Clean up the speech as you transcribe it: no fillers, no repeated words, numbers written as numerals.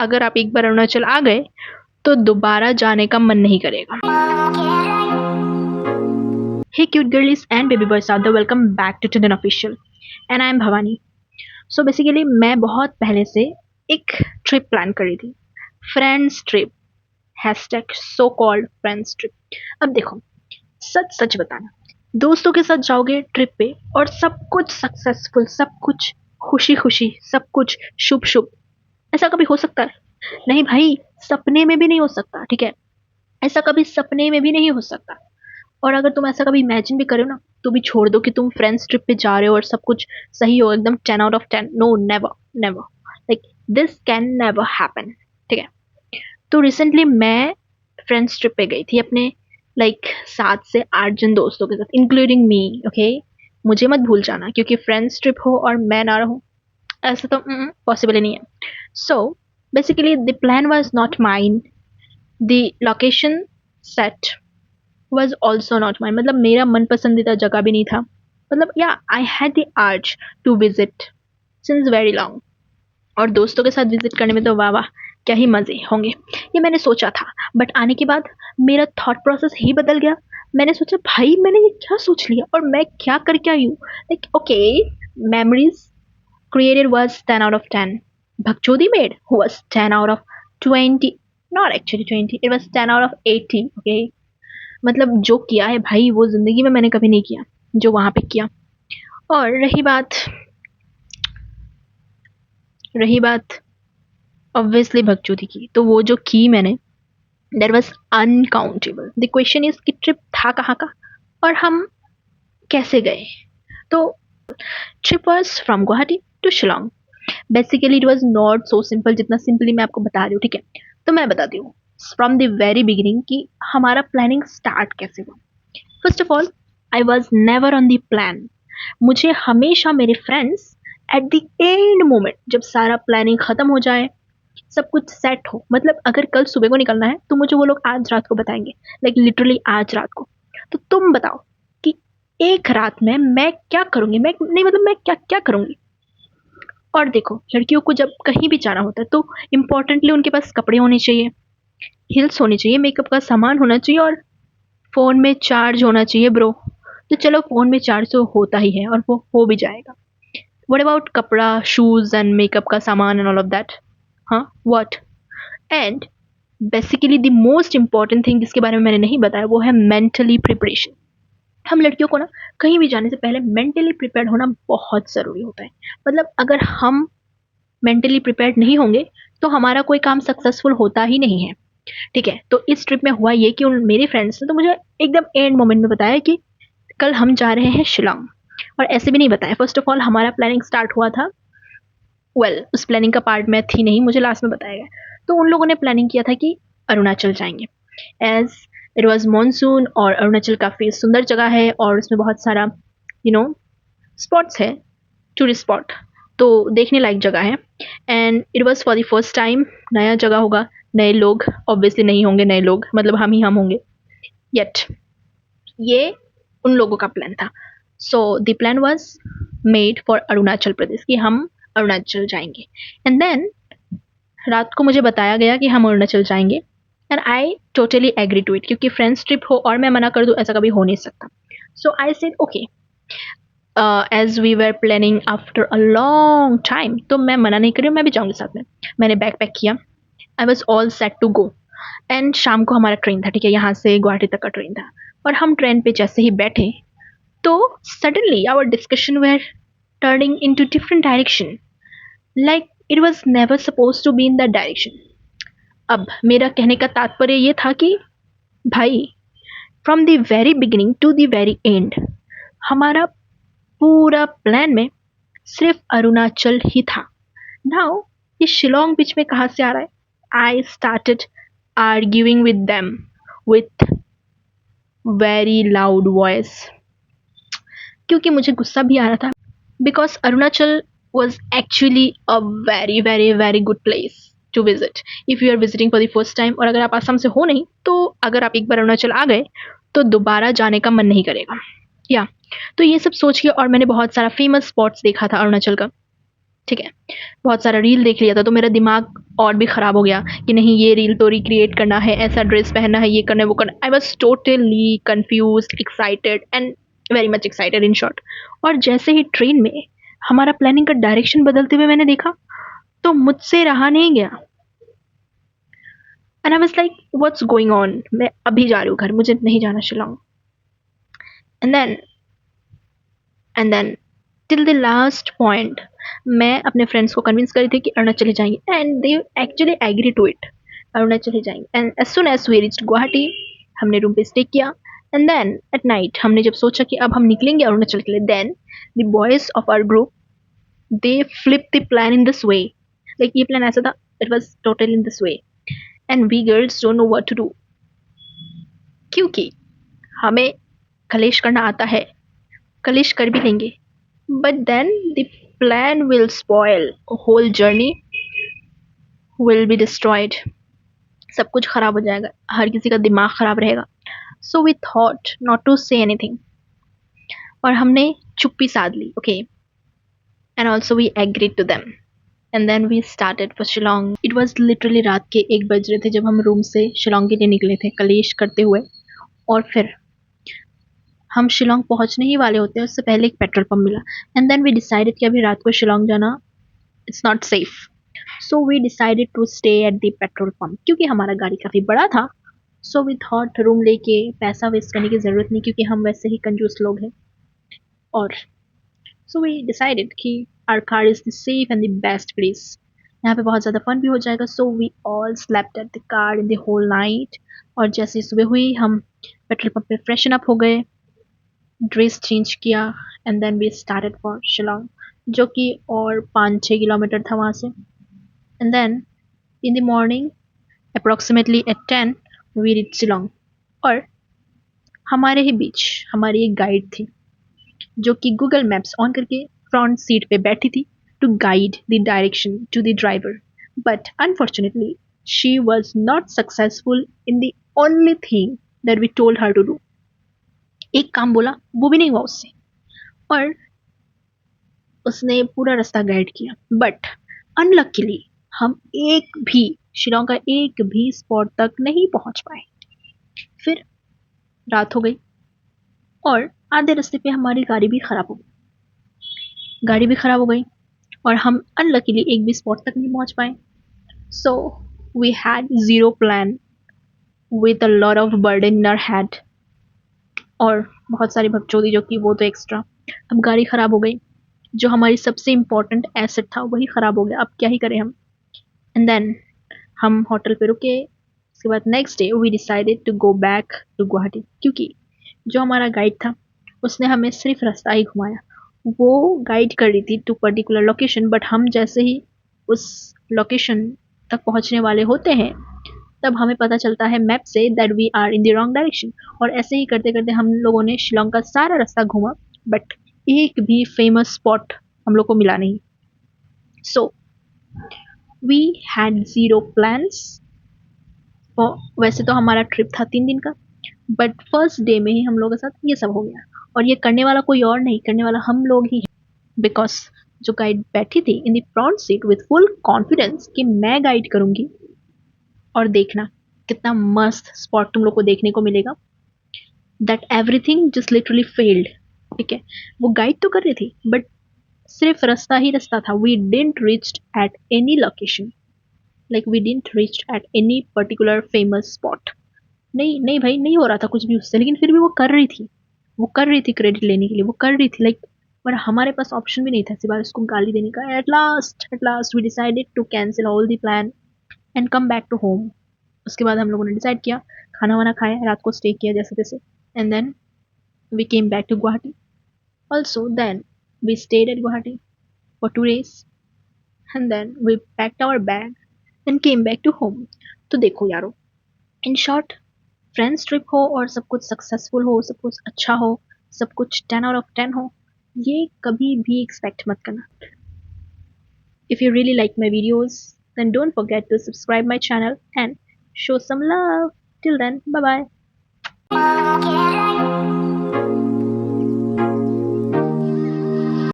अगर आप एक बार अरुणाचल आ गए तो दोबारा जाने का मन नहीं करेगा। Hey cute girlies and baby boys out there, welcome back to Tindon Official and I am Bhavani. So basically मैं बहुत पहले से एक ट्रिप प्लान करी थी, friends trip, hashtag so called friends trip. अब देखो, सच सच बताना, दोस्तों के साथ जाओगे ट्रिप पे और सब कुछ सक्सेसफुल, सब कुछ खुशी खुशी, सब कुछ शुभ शुभ, ऐसा कभी हो सकता है? नहीं भाई, सपने में भी नहीं हो सकता। ठीक है, ऐसा कभी सपने में भी नहीं हो सकता। और अगर तुम ऐसा कभी इमेजिन भी करो ना, तो भी छोड़ दो कि तुम फ्रेंड्स ट्रिप पे जा रहे हो और सब कुछ सही हो, एकदम 10 out of 10। No, never never, like this can never happen. ठीक है, तो रिसेंटली मैं फ्रेंड्स ट्रिप पे गई थी अपने 7 से 8 जन दोस्तों के साथ, इंक्लूडिंग मी। ओके, मुझे मत भूल जाना, क्योंकि फ्रेंड्स ट्रिप हो और मैं ना रहूं, ऐसा तो पॉसिबल ही नहीं है। So basically the plan was not mine, the location set was also not mine. मतलब मेरा मन पसंदीदा जगह भी नहीं था। मतलब या I had the urge to visit since very long, और दोस्तों के साथ विजिट करने में तो वाह वाह क्या ही मजे होंगे, ये मैंने सोचा था। बट आने के बाद मेरा थॉट प्रोसेस ही बदल गया। मैंने सोचा भाई मैंने ये क्या सोच लिया और मैं क्या करके आई हूँ। Like okay, memories created was 10 out of 10. Bhakchodi made was 10 out of 20. Not actually 20. It was 10 out of 80. Okay. मतलब जो किया है भाई वो जिंदगी में मैंने कभी नहीं किया जो वहां पे किया। और रही बात ऑब्वियसली भगचोदी की, तो वो जो की मैंने, there was uncountable. The question is कि ट्रिप था कहाँ का और हम कैसे गए। तो trip was from Guwahati to Shillong. Basically it was not so simple जितना सिंपली मैं आपको बता रही हूँ। ठीक है, तो मैं बताती हूँ फ्रॉम द वेरी बिगिनिंग कि हमारा प्लानिंग स्टार्ट कैसे हुआ। First of all, I was never on the plan. मुझे हमेशा मेरे friends at the end moment, जब सारा प्लानिंग खत्म हो जाए, सब कुछ सेट हो, मतलब अगर कल सुबह को निकलना है तो मुझे वो लोग आज रात को बताएंगे, लाइक लिटरली आज रात को। तो तुम बताओ कि एक रात में मैं क्या करूंगी, मैं नहीं मतलब मैं क्या क्या करूंगी। और देखो, लड़कियों को जब कहीं भी जाना होता है तो इम्पोर्टेंटली उनके पास कपड़े होने चाहिए, हिल्स होने चाहिए, मेकअप का सामान होना चाहिए और फ़ोन में चार्ज होना चाहिए ब्रो। तो चलो फ़ोन में चार्ज तो होता ही है और वो हो भी जाएगा। व्हाट अबाउट कपड़ा, शूज़ एंड मेकअप का सामान एंड ऑल ऑफ दैट? हाँ, what? And basically the most important thing जिसके बारे में मैंने नहीं बताया वो है मेंटली प्रिपरेशन। हम लड़कियों को ना कहीं भी जाने से पहले मेंटली प्रिपेयर्ड होना बहुत ज़रूरी होता है। मतलब अगर हम मेंटली प्रिपेयर्ड नहीं होंगे तो हमारा कोई काम सक्सेसफुल होता ही नहीं है। ठीक है, तो इस ट्रिप में हुआ ये कि उन मेरे फ्रेंड्स ने तो मुझे एकदम एंड मोमेंट में बताया कि कल हम जा रहे हैं शिलोंग, और ऐसे भी नहीं बताया। फर्स्ट ऑफ ऑल हमारा प्लानिंग स्टार्ट हुआ था, उस प्लानिंग का पार्ट मैं थी नहीं, मुझे लास्ट में बताया गया। तो उन लोगों ने प्लानिंग किया था कि अरुणाचल जाएंगे, एज इट वॉज मानसून, और अरुणाचल काफ़ी सुंदर जगह है और उसमें बहुत सारा स्पॉट्स है, टूरिस्ट स्पॉट, तो देखने लायक जगह है। And it was for the first time, नया जगह होगा, नए लोग ऑब्वियसली नहीं होंगे, नए लोग मतलब हम होंगे। येट ये उन लोगों का प्लान था। So the plan was made for Arunachal Pradesh कि हम अरुणाचल जाएंगे। एंड देन रात को मुझे बताया गया कि हम अरुणाचल जाएंगे, and I totally agree to it, क्योंकि फ्रेंड्स ट्रिप हो और मैं मना कर दूँ ऐसा कभी हो नहीं सकता। So I said okay, as we were planning after a long time, तो मैं मना नहीं कर रही हूँ, मैं भी जाऊँगी साथ में। मैंने बैग पैक किया, I was all set to go. And शाम को हमारा ट्रेन था, ठीक है, यहाँ से गुवाहाटी तक का ट्रेन था। और हम ट्रेन पे जैसे ही बैठे तो suddenly our discussion were turning into different direction, like it was never suppose to be in that direction. अब मेरा कहने का तात्पर्य ये था कि भाई, from the very beginning to the very end हमारा पूरा प्लान में सिर्फ अरुणाचल ही था। नाउ ये शिलोंग बीच में कहाँ से आ रहा है? I started arguing with them with very loud voice, क्योंकि मुझे गुस्सा भी आ रहा था, because Arunachal was actually a very very very good place to visit if you are visiting for the first time. और अगर आप आसाम से हो नहीं, तो अगर आप एक बार अरुणाचल आ गए तो दोबारा जाने का मन नहीं करेगा। या तो ये सब सोच के, और मैंने बहुत सारा फेमस स्पॉट्स देखा था अरुणाचल का, ठीक है, बहुत सारा रील देख लिया था तो मेरा दिमाग और भी ख़राब हो गया कि नहीं ये रील तो रिक्रिएट करना है, ऐसा ड्रेस पहनना है, ये करना है, वो करना है। I was totally confused, excited and very much excited in short. और जैसे ही ट्रेन में हमारा प्लानिंग का डायरेक्शन बदलते हुए मैंने देखा, तो मुझसे रहा नहीं गया। And I was like what's going on? मैं अभी जा रही हूँ घर, मुझे नहीं जाना Shillong. And then and then till the last point मैं अपने फ्रेंड्स को कन्विंस कर रही थी कि अरुणाचल ही जाएंगे and they actually agree to it. Arunachal ही जाएंगे and as soon as we reached Guwahati हमने रूम पे स्टे किया। एंड देन एट नाइट हमने जब सोचा कि अब हम निकलेंगे अरुणाचल के लिए, then the boys of our group they flip the plan in this way. Like ये प्लान ऐसा था, it was total in this way and we girls don't know what to do, क्योंकि हमें कलेश करना आता है, कलेश कर भी लेंगे, but then the plan will spoil, a whole journey will be destroyed, सब कुछ खराब हो जाएगा, हर किसी का दिमाग खराब रहेगा। So we thought not to say anything और हमने चुप्पी साध ली, okay, and also we agreed to them and then we started for Shillong. It was literally रात के 1 बज रहे थे जब हम रूम से शिलोंग के लिए निकले थे कलेश करते हुए। और फिर हम शिलोंग पहुंचने ही वाले होते हैं उससे पहले एक पेट्रोल पंप मिला एंड देन वी डिसाइडेड कि अभी रात को शिलोंग जाना it's not safe. So we decided to stay at the petrol pump क्योंकि हमारा गाड़ी काफ़ी बड़ा था। सो वी थॉट रूम लेके पैसा वेस्ट करने की ज़रूरत नहीं क्योंकि हम वैसे ही कंजूस लोग हैं। और सो वी डिसाइडेड कि our car is the safe and the best place, यहाँ पे बहुत ज़्यादा फन भी हो जाएगा। So we all slept at the car in the whole night और जैसे ही सुबह हुई हम पेट्रोल पंप पे फ्रेशन अप हो गए, ड्रेस चेंज किया and then we started for Shillong जो कि और 5-6 किलोमीटर था वहाँ से। And then in the morning approximately at 10 we reach Shillong और हमारे ही बीच हमारी एक गाइड थी जो कि गूगल मैप्स ऑन करके फ्रंट सीट पे बैठी थी to guide the direction to the driver, but unfortunately she was not successful in the only thing that we told her to do. एक काम बोला वो भी नहीं हुआ उससे और उसने पूरा रास्ता गाइड किया, बट अनलकीली हम एक भी शिलोंग का एक भी स्पॉट तक नहीं पहुंच पाए। फिर रात हो गई और आधे रास्ते पे हमारी गाड़ी भी खराब हो गई और हम अनलकीली एक भी स्पॉट तक नहीं पहुंच पाए। So we had zero plan with a lot of burden in our head और बहुत सारी भगचोदी जो कि वो तो एक्स्ट्रा। अब गाड़ी खराब हो गई, जो हमारी सबसे इम्पोर्टेंट एसेट था वही खराब हो गया, अब क्या ही करें हम। एंड देन हम होटल पे रुके। उसके बाद next day we decided to go back to Guwahati क्योंकि जो हमारा गाइड था उसने हमें सिर्फ रास्ता ही घुमाया, वो गाइड कर रही थी टू पर्टिकुलर लोकेशन, बट हम जैसे ही उस लोकेशन तक पहुंचने वाले होते हैं तब हमें पता चलता है मैप से that we are in the wrong direction. और ऐसे ही करते करते हम लोगों ने शिलोंग का सारा रास्ता घूमा बट एक भी फेमस स्पॉट हम लोग को मिला नहीं। So we had zero plans. वैसे तो हमारा ट्रिप था 3 दिन का, बट फर्स्ट डे में ही हम लोगों के साथ ये सब हो गया और ये करने वाला कोई और नहीं, करने वाला हम लोग ही हैं। बिकॉज जो गाइड बैठी थी in the front seat with full confidence कि मैं गाइड करूंगी और देखना कितना मस्त स्पॉट तुम लोग को देखने को मिलेगा, that everything just literally failed. ठीक है, वो गाइड तो कर रही थी बट सिर्फ रास्ता ही रास्ता था। We didn't reached at any location, like we didn't reached at any particular famous spot. नहीं नहीं भाई, नहीं हो रहा था कुछ भी उससे, लेकिन फिर भी वो कर रही थी क्रेडिट लेने के लिए, वो कर रही थी लाइक। पर हमारे पास ऑप्शन भी नहीं था सिवाय उसको गाली देने का। At last we decided to cancel all the plan and come back to home. उसके बाद हम लोगों ने डिसाइड किया, खाना वाना खाया, रात को स्टे किया जैसे तैसे, and then we came back to Guwahati. Also then we stayed at Guwahati for 2 days and then we packed our bag and came back to home. तो देखो यारो, इन शॉर्ट, फ्रेंड्स ट्रिप हो और सब कुछ सक्सेसफुल हो, सब कुछ अच्छा हो, सब कुछ 10 out of 10 हो, ये कभी भी एक्सपेक्ट मत करना। If you really like my videos, then don't forget to subscribe my channel and show some love. Till then, bye bye.